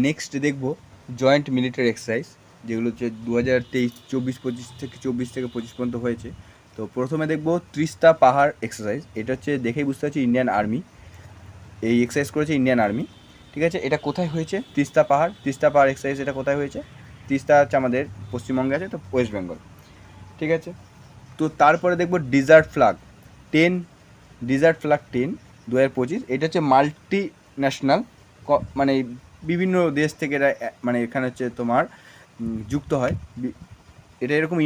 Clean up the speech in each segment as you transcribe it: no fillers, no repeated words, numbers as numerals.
Next দেখব joint military exercise, যেগুলো হচ্ছে 2023-24 থেকে 25 পর্যন্ত হয়েছে। তো প্রথমে দেখব ত্রিস্তা পাহাড় এক্সারসাইজ। এটা হচ্ছে দেখেই বুঝতে পারছি ইন্ডিয়ান আর্মি এই এক্সারসাইজ করেছে, ইন্ডিয়ান আর্মি। ঠিক আছে, এটা কোথায় হয়েছে? তিস্তা পাহাড় এক্সারসাইজ এটা কোথায় হয়েছে? তিস্তা হচ্ছে আমাদের পশ্চিমবঙ্গে আছে, তো ওয়েস্ট বেঙ্গল। ঠিক আছে, তো তারপরে দেখব ডিজার্ট ফ্ল্যাগ 10 2025। এটা হচ্ছে মাল্টি ন্যাশনাল, মানে বিভিন্ন দেশ থেকে এরা মানে এখানে হচ্ছে তোমার যুক্ত হয়। এটা এরকম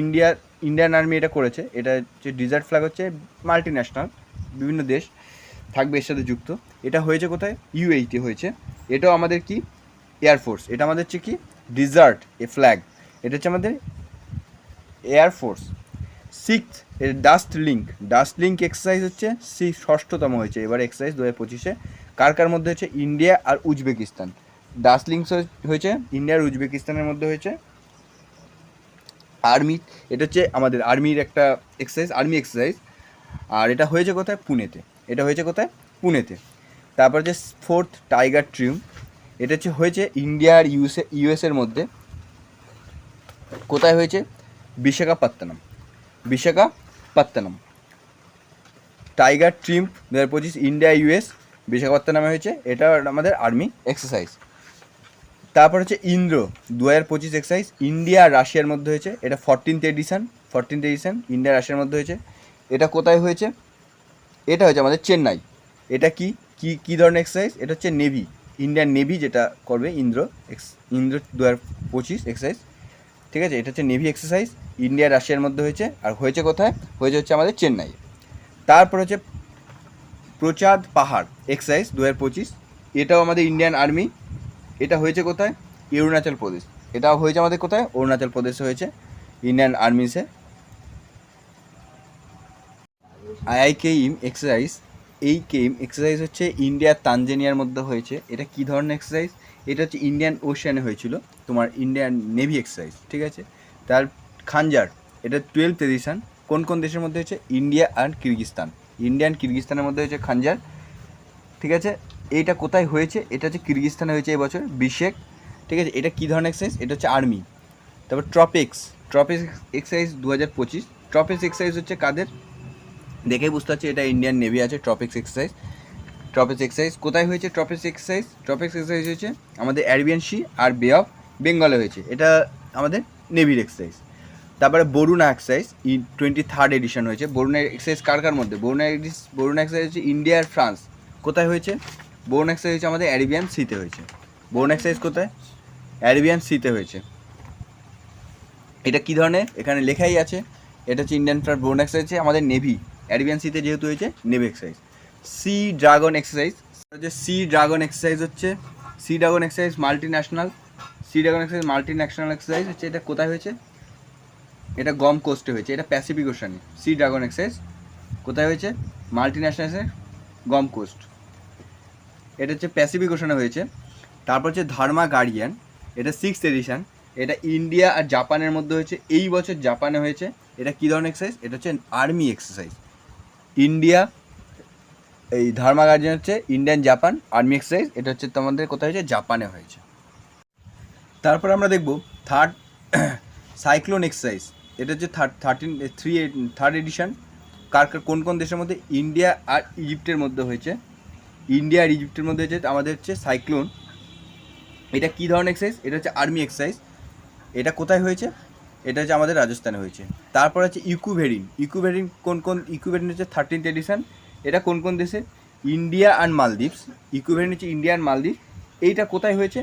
ইন্ডিয়ান আর্মি এটা করেছে। এটা হচ্ছে ডিজার্ট ফ্ল্যাগ হচ্ছে মাল্টি ন্যাশনাল, বিভিন্ন দেশ থাকবে এর সাথে যুক্ত। এটা হয়েছে কোথায়? ইউএইতে হয়েছে। এটাও আমাদের কি এয়ারফোর্স, এটা আমাদের হচ্ছে কি ডিজার্ট এ ফ্ল্যাগ, এটা হচ্ছে আমাদের air force. Six dust link exercise হচ্ছে ষষ্ঠতম হয়েছে এবার এক্সারসাইজ 2025-এ। কার মধ্যে হচ্ছে? ইন্ডিয়া আর উজবেকিস্তান। ডাস্ট লিঙ্কস হয়েছে ইন্ডিয়া আর উজবেকিস্তানের মধ্যে হয়েছে। আর্মি, এটা হচ্ছে আমাদের আর্মির একটা এক্সারসাইজ, আর্মি এক্সারসাইজ। আর এটা হয়েছে কোথায়? পুনেতে। তারপর হচ্ছে ফোর্থ টাইগার ট্রিউম, এটা হয়েছে ইন্ডিয়া আর ইউএসের মধ্যে। কোথায় হয়েছে? বিশাখাপত্তনম। টাইগার ট্রিম্প 2025 ইন্ডিয়া ইউএস বিশাখাপত্তনমে হয়েছে। এটা আমাদের আর্মি এক্সারসাইজ। তারপর হচ্ছে ইন্দ্র 2025 এক্সারসাইজ, ইন্ডিয়া আর রাশিয়ার মধ্যে হয়েছে। এটা 14th এডিশন ইন্ডিয়া রাশিয়ার মধ্যে হয়েছে। এটা কোথায় হয়েছে? এটা হয়েছে আমাদের চেন্নাই। এটা কি ধরনের এক্সারসাইজ? এটা হচ্ছে নেভি, ইন্ডিয়ান নেভি যেটা করবে ইন্দ্র 2025 এক্সারসাইজ। ঠিক আছে, এটা হচ্ছে নেভি এক্সারসাইজ, ইন্ডিয়া রাশিয়ার মধ্যে হয়েছে। আর হয়েছে কোথায়? হচ্ছে আমাদের চেন্নাই। তারপর হচ্ছে প্রচাঁদ পাহাড় এক্সারসাইজ 2025, এটাও আমাদের ইন্ডিয়ান আর্মি। এটা হয়েছে কোথায়? অরুণাচল প্রদেশ। এটাও হয়েছে আমাদের কোথায়? অরুণাচল প্রদেশে হয়েছে, ইন্ডিয়ান আর্মিসে। আইআইকেইম এক্সারসাইজ, এই কেইম এক্সারসাইজ হচ্ছে ইন্ডিয়ার তানজানিয়ার মধ্যে হয়েছে। এটা কী ধরনের এক্সারসাইজ? এটা হচ্ছে ইন্ডিয়ান ওশানে হয়েছিল, তোমার ইন্ডিয়ান নেভি এক্সারসাইজ। ঠিক আছে, তার খানজার, এটা 12th এডিশন। কোন দেশের মধ্যে হয়েছে? ইন্ডিয়া অ্যান্ড কিরগিস্তানের মধ্যে হয়েছে খানজার। ঠিক আছে, এইটা কোথায় হয়েছে? এটা হচ্ছে কিরগিস্তানে হয়েছে এবছর, বিশেক। ঠিক আছে, এটা কী ধরনের এক্সারসাইজ? এটা হচ্ছে আর্মি। তারপর ট্রপিক্স এক্সারসাইজ 2025। ট্রপিক্স এক্সারসাইজ হচ্ছে কাদের? দেখেই বুঝতে পারছি এটা ইন্ডিয়ান নেভি আছে। ট্রপিক্স এক্সারসাইজ কোথায় হয়েছে? ট্রপিক্স এক্সারসাইজ হয়েছে আমাদের অ্যারাবিয়ান সি আর বে অফ বেঙ্গলে হয়েছে। এটা আমাদের নেভির এক্সারসাইজ। তারপরে বরুণা এক্সারসাইজ 23rd এডিশন হয়েছে। বরুণা এক্সারসাইজ কার মধ্যে? বরুণা এক্সারসাইজ হচ্ছে ইন্ডিয়া আর ফ্রান্স। কোথায় হয়েছে? বরুণা এক্সারসাইজ হচ্ছে আমাদের অ্যারাবিয়ান সিতে হয়েছে। বরুণা এক্সারসাইজ কোথায়? অ্যারাবিয়ান সিতে হয়েছে। এটা কী ধরনের? এখানে লেখাই আছে, এটা হচ্ছে ইন্ডিয়ান ফ্লাইট বরুণা এক্সারসাইজ আমাদের নেভি, অ্যারাবিয়ান সিতে যেহেতু হয়েছে navy exercise. Sea dragon exercise multi national exercise হচ্ছে। এটা কোথায় হয়েছে? এটা গম কোস্টে হয়েছে, এটা প্যাসিফিক ওশানে। সি ড্রাগন এক্সারসাইজ কোথায় হয়েছে? মাল্টি ন্যাশনাল গম কোস্ট, এটা হচ্ছে প্যাসিফিক ওশানে হয়েছে। তারপর হচ্ছে ধর্মা গার্ডিয়ান, এটা 6th এডিশন। এটা ইন্ডিয়া আর জাপানের মধ্যে হয়েছে, এই বছর জাপানে হয়েছে। এটা কী ধরনের এক্সারসাইজ? এটা হচ্ছে আর্মি এক্সারসাইজ। ইন্ডিয়া, এই ধর্মা গার্ডিয়ান হচ্ছে ইন্ডিয়ান জাপান আর্মি এক্সারসাইজ। এটা হচ্ছে তোমাদের কোথায় হয়েছে? জাপানে হয়েছে। তারপর আমরা দেখব থার্ড সাইক্লোন এক্সারসাইজ। এটা হচ্ছে থার্ড এডিশন। কোন দেশের মধ্যে? ইন্ডিয়া আর ইজিপ্টের মধ্যে হয়েছে। আমাদের হচ্ছে সাইক্লোন। এটা কী ধরনের এক্সারসাইজ? এটা হচ্ছে আর্মি এক্সারসাইজ। এটা কোথায় হয়েছে? এটা হচ্ছে আমাদের রাজস্থানে হয়েছে। তারপর হচ্ছে ইকুভেরিন হচ্ছে 13th এডিশন। এটা কোন দেশে? India and Maldives. ইকুভেরিন হচ্ছে ইন্ডিয়া অ্যান্ড মালদ্বীপ। এইটা কোথায় হয়েছে?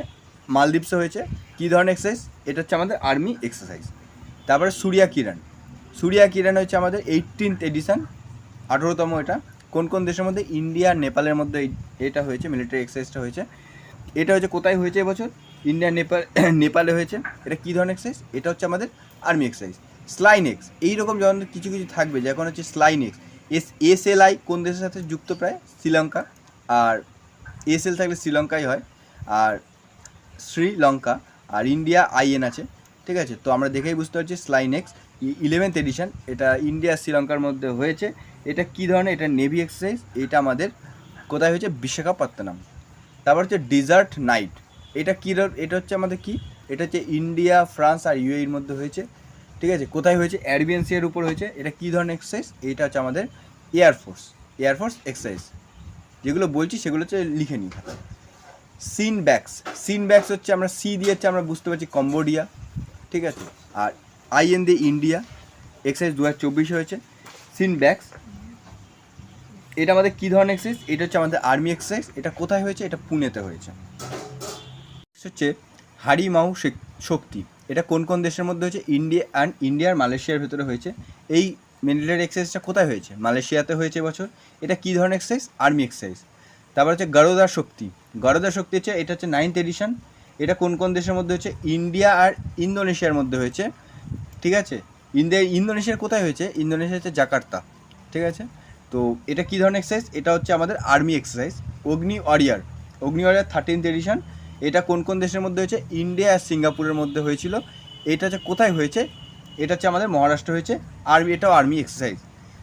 মালদ্বীপসে হয়েছে। কী ধরনের এক্সারসাইজ? এটা হচ্ছে আমাদের আর্মি এক্সারসাইজ। তারপরে সূর্যা কিরণ হচ্ছে আমাদের 18th এডিশন, 18তম। এটা কোন দেশের মধ্যে? ইন্ডিয়া আর নেপালের মধ্যে এটা হয়েছে, মিলিটারি এক্সারসাইজটা হয়েছে। এটা হচ্ছে কোথায় হয়েছে এবছর? ইন্ডিয়া নেপালে হয়েছে। এটা কী ধরনের এক্সারসাইজ? এটা হচ্ছে আমাদের আর্মি এক্সারসাইজ। স্লাইনেক্স, এইরকম যখন কিছু থাকবে, যখন হচ্ছে স্লাইনেক্স। SLI কোন দেশের সাথে যুক্ত? প্রায় শ্রীলঙ্কা। আর SL থাকলে শ্রীলঙ্কাই হয়, আর শ্রীলঙ্কা। আর ইন্ডিয়া IN আছে। ঠিক আছে, তো আমরা দেখেই বুঝতে পারছি স্লাইনেক্স 11th এডিশন। এটা ইন্ডিয়া শ্রীলঙ্কার মধ্যে হয়েছে। এটা কী ধরনের? এটা নেভি এক্সারসাইজ। এটা আমাদের কোথায় হয়েছে? বিশাখাপত্তনম। তারপর হচ্ছে ডেজার্ট নাইট এটা কী, এটা হচ্ছে আমাদের কি, এটা হচ্ছে ইন্ডিয়া, ফ্রান্স আর ইউএইর মধ্যে হয়েছে, ঠিক আছে। কোথায় হয়েছে? অ্যারাবিয়ান সির উপর হয়েছে। এটা কী ধরনের এক্সারসাইজ? এটা হচ্ছে আমাদের এয়ারফোর্স এক্সারসাইজ। যেগুলো বলছি সেগুলো হচ্ছে লিখে নিই। সিনব্যাক্স হচ্ছে, আমরা সি দিয়ে হচ্ছে আমরা বুঝতে পারছি কম্বোডিয়া, ঠিক আছে। আর আইএন দিয়ে ইন্ডিয়া, এক্সারসাইজ 2024 হয়েছে সিনব্যাক্স। এটা আমাদের কী ধরনের এক্সারসাইজ? এটা হচ্ছে আমাদের আর্মি এক্সারসাইজ। এটা কোথায় হয়েছে? এটা পুনেতে হয়েছে। হচ্ছে হারিমাউ শক্তি, এটা কোন কোন দেশের মধ্যে হয়েছে? ইন্ডিয়ার মালয়েশিয়ার ভেতরে হয়েছে। এই মিলিটারি এক্সারসাইজটা কোথায় হয়েছে? মালয়েশিয়াতে হয়েছে এবছর। এটা কী ধরনের এক্সারসাইজ? Army exercise. তারপর হচ্ছে গরোদা শক্তি হচ্ছে, এটা হচ্ছে 9th এডিশন। এটা কোন কোন দেশের মধ্যে হচ্ছে? ইন্ডিয়া আর ইন্দোনেশিয়ার মধ্যে হয়েছে, ঠিক আছে। ইন্দোনেশিয়ার কোথায় হয়েছে? ইন্দোনেশিয়া হচ্ছে জাকার্তা, ঠিক আছে। তো এটা কী ধরনের এক্সারসাইজ? এটা হচ্ছে আমাদের আর্মি এক্সারসাইজ। অগ্নি ওয়ারিয়ার 13th এডিশন। এটা কোন কোন দেশের মধ্যে হয়েছে? ইন্ডিয়া আর সিঙ্গাপুরের মধ্যে হয়েছিল। এটা হচ্ছে কোথায় হয়েছে? এটা হচ্ছে আমাদের মহারাষ্ট্র হয়েছে। এটাও আর্মি এক্সারসাইজ।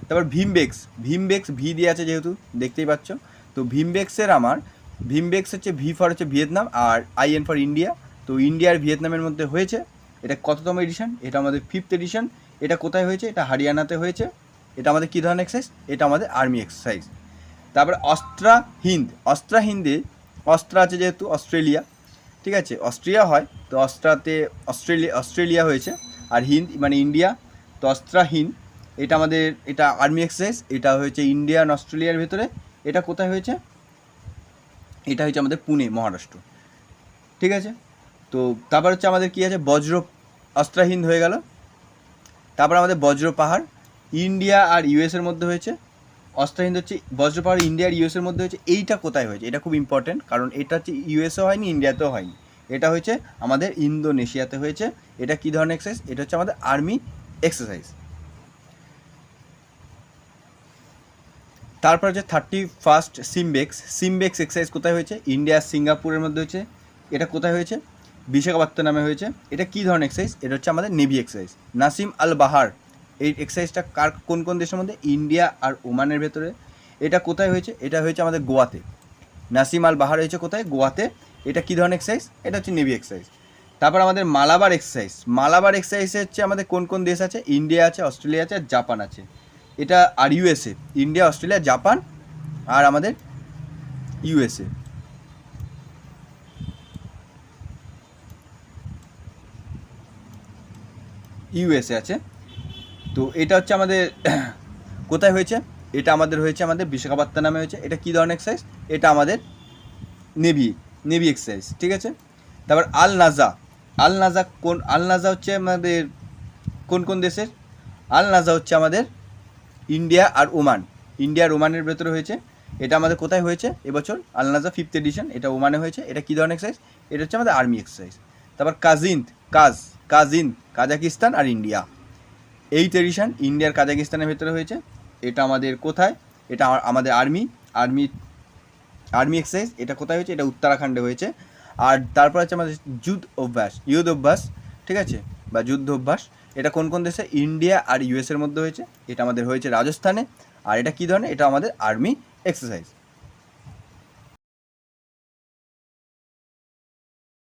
তারপর ভিমবেক্স ভি দিয়ে আছে যেহেতু, দেখতেই পাচ্ছ। তো ভিমবেক্স হচ্ছে, ভি ফর হচ্ছে ভিয়েতনাম আর আইএন ফর ইন্ডিয়া। তো ইন্ডিয়া আর ভিয়েতনামের মধ্যে হয়েছে। এটা কততম এডিশন? এটা আমাদের 5th এডিশন। এটা কোথায় হয়েছে? এটা হরিয়ানাতে হয়েছে। এটা আমাদের কী ধরনের এক্সারসাইজ? এটা আমাদের আর্মি এক্সারসাইজ। তারপরে অস্ত্রা হিন্দে, অস্ত্রা আছে যেহেতু অস্ট্রেলিয়া, ঠিক আছে। অস্ট্রিয়া হয় তো অস্ট্রাতে অস্ট্রেলিয়া হয়েছে। আর হিন্দ মানে ইন্ডিয়া, তো এটা আমাদের, এটা আর্মি এক্সারসাইজ। এটা হয়েছে ইন্ডিয়া আর অস্ট্রেলিয়ার ভেতরে। এটা কোথায় হয়েছে? এটা হয়েছে আমাদের পুনে, মহারাষ্ট্র, ঠিক আছে। তো তারপর হচ্ছে আমাদের কী আছে? অস্ত্রাহিন্দ হয়ে গেল। তারপর আমাদের বজ্র পাহাড় ইন্ডিয়া আর ইউএসের মধ্যে হয়েছে। অস্ত্রাহিন্দ হচ্ছে বজ্র পাহাড় ইন্ডিয়া আর ইউএসের মধ্যে হয়েছে। এইটা কোথায় হয়েছে? এটা খুব ইম্পর্টেন্ট, কারণ এটা হচ্ছে ইউএসও হয়নি, ইন্ডিয়াতেও হয়নি। এটা হয়েছে আমাদের ইন্দোনেশিয়াতে হয়েছে। এটা কী ধরনের এক্সারসাইজ? এটা হচ্ছে আমাদের আর্মি এক্সারসাইজ। তারপর হচ্ছে 31st সিমবেক্স এক্সারসাইজ কোথায় হয়েছে? ইন্ডিয়া সিঙ্গাপুরের মধ্যে হয়েছে। এটা কোথায় হয়েছে? বিশাখাপত্তনমে হয়েছে। এটা কী ধরনের এক্সারসাইজ? এটা হচ্ছে আমাদের নেভি এক্সারসাইজ। নাসিম আল বাহার, এই এক্সারসাইজটা কোন কোন দেশের মধ্যে? ইন্ডিয়া আর ওমানের ভেতরে। এটা কোথায় হয়েছে? এটা হয়েছে আমাদের গোয়াতে। নাসিম আল বাহার হয়েছে কোথায়? গোয়াতে। এটা কী ধরনের এক্সারসাইজ? এটা হচ্ছে নেভি এক্সারসাইজ। তারপর আমাদের মালাবার এক্সারসাইজ হচ্ছে আমাদের কোন কোন দেশ আছে? ইন্ডিয়া আছে, অস্ট্রেলিয়া আছে, আর জাপান আছে। এটা আর ইউএসএ, ইন্ডিয়া, অস্ট্রেলিয়া, জাপান আর আমাদের ইউএসএ আছে। তো এটা হচ্ছে আমাদের কোথায় হয়েছে? এটা আমাদের হয়েছে আমাদের বিশাখাপত্তনমে হয়েছে। এটা কী ধরনের এক্সারসাইজ? এটা আমাদের নেভি এক্সারসাইজ, ঠিক আছে। তারপর আল নাজা হচ্ছে আমাদের কোন কোন দেশের? আল নাজা হচ্ছে আমাদের ইন্ডিয়া আর ওমানের ভেতরে হয়েছে। এটা আমাদের কোথায় হয়েছে এবছর? আল নাজা 5th এডিশন, এটা ওমানে হয়েছে। এটা কী ধরনের এক্সারসাইজ? এটা হচ্ছে আমাদের আর্মি এক্সারসাইজ। তারপর কাজিন কাজাকিস্তান আর ইন্ডিয়া, 8th এডিশন, ইন্ডিয়ার কাজাকিস্তানের ভেতরে হয়েছে। এটা আমাদের কোথায়? এটা আমাদের আর্মি এক্সারসাইজ। এটা কোথায় হয়েছে? এটা উত্তরাখণ্ডে হয়েছে। আর তারপর হচ্ছে আমাদের যুদ্ধ অভ্যাস, ঠিক আছে, বা যুদ্ধ অভ্যাস। এটা কোন কোন দেশে? ইন্ডিয়া আর ইউএসের মধ্যে হয়েছে। এটা আমাদের হয়েছে রাজস্থানে। আর এটা কী ধরনের? এটা আমাদের আর্মি এক্সারসাইজ।